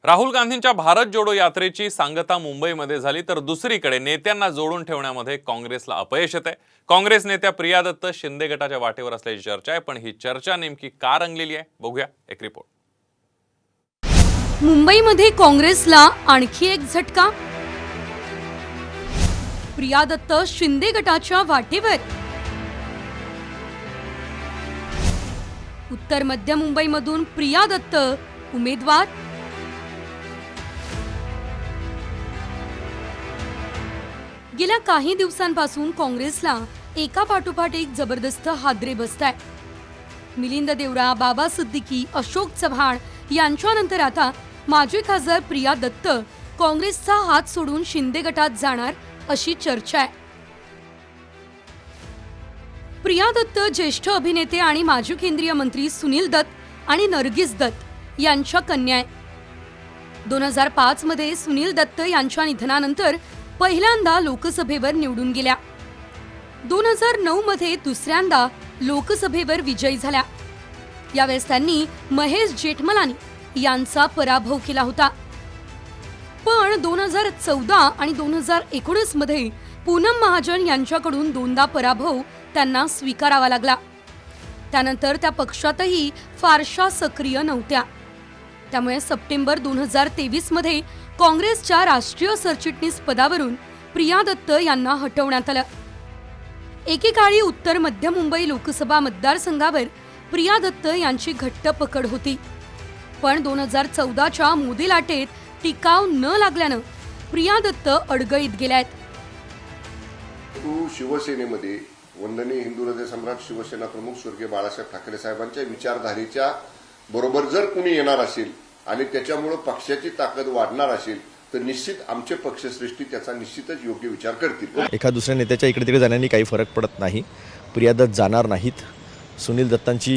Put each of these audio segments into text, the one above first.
राहुल गांधींच्या भारत जोडो यात्रेची सांगता मुंबईमध्ये झाली, तर दुसरीकडे नेत्यांना जोडून ठेवण्यामध्ये काँग्रेसला अपयश येते। काँग्रेस नेत्या प्रिया दत्त शिंदे गटाच्या वाटेवर असल्याची चर्चा आहे, पण ही चर्चा नेमकी का रंगलेली आहे बघूया एक रिपोर्ट। मुंबईमध्ये काँग्रेसला आणखी एक झटका। प्रिया दत्त शिंदे गटाच्या वाटेवर। उत्तर मध्य मुंबईमधून प्रिया दत्त उमेदवार। गेल्या काही दिवसांपासून काँग्रेसला एका पाठोपाठ एक जबरदस्त हादरे बसतायत। मिलिंद देवरा, बाबा सिद्दीकी, अशोक चव्हाण यांच्यानंतर आता माजी खासदार प्रिया दत्त काँग्रेसचा हात सोडून शिंदे गटात जाणार अशी चर्चा आहे। प्रिया दत्त ज्येष्ठ अभिनेते आणि माजी केंद्रीय मंत्री सुनील दत्त आणि नरगिस दत्त यांच्या कन्या आहे। 2005 मध्ये सुनील दत्त यांच्या निधनानंतर पहिल्यांदा लोकसभेवर निवडून गेल्या। 2009 मध्ये दुसऱ्यांदा लोकसभेवर विजयी झाल्या। यावेळेस त्यांनी महेश जेठमलानी यांचा पराभव केला होता। पण 2014 आणि 2019 मध्ये पूनम महाजन यांच्याकडून दोनदा पराभव त्यांना स्वीकारावा लागला। त्यानंतर त्या पक्षातही फारशा सक्रिय नव्हत्या। त्यामुळे सप्टेंबर 2023 मध्ये काँग्रेसच्या राष्ट्रीय सरचिटणीस पदावरून प्रिया दत्त यांना हटवण्यात आलं। एकेकाळी उत्तर मध्य मुंबई लोकसभा मतदारसंघावर प्रिया दत्त यांची घट्ट पकड होती, पण 2014च्या मोदी लाटेत टिकाव न लागल्यानं प्रिया दत्त अडगळीत गेल्यात। शिवसेनेमध्ये वंदनीय हिंदू हृदय सम्राट शिवसेना प्रमुख स्वर्गीय बाळासाहेब ठाकरे साहेबांच्या विचारधारेच्या बरोबर जर कुणी येणार असेल आणि त्याच्यामुळे पक्षाची ताकद वाढणार असेल तर निश्चित आमचे पक्षश्रेष्ठी त्याचा निश्चितच योग्य विचार करतील। एका दुसऱ्या नेत्याच्या इकडे तिकडे जाण्याने काही फरक पडत नाही। प्रिया दत्त जाणार नाहीत। सुनील दत्तांची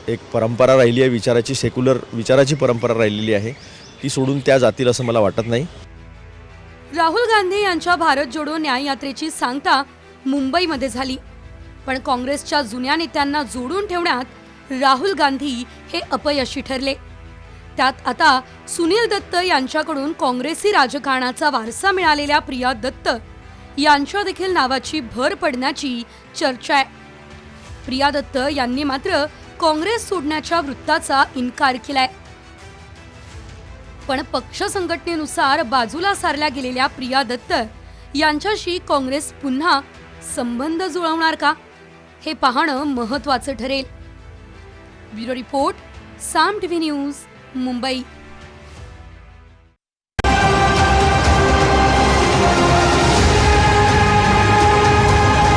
एक परंपरा राहिली आहे, विचाराची सेक्युलर विचाराची परंपरा राहिलेली आहे, ती सोडून त्या जातील असं मला वाटत नाही। राहुल गांधी यांच्या भारत जोडो न्याय यात्रेची सांगता मुंबईमध्ये झाली, पण काँग्रेसच्या जुन्या नेत्यांना जोडून ठेवण्यात राहुल गांधी हे अपयशी ठरले। त्यात आता सुनील दत्त यांच्याकडून काँग्रेसी राजकारणाचा वारसा मिळालेल्या प्रिया दत्त यांच्या देखील नावाची भर पडण्याची चर्चा आहे। प्रिया दत्त यांनी मात्र काँग्रेस सोडण्याच्या वृत्ताचा इन्कार केलाय। पण पक्ष संघटनेनुसार बाजूला सारल्या गेलेल्या प्रिया दत्त यांच्याशी काँग्रेस पुन्हा संबंध जुळवणार का, हे पाहणं महत्त्वाचं ठरेल। ब्युरो रिपोर्ट, साम टीव्ही न्यूज, मुंबई।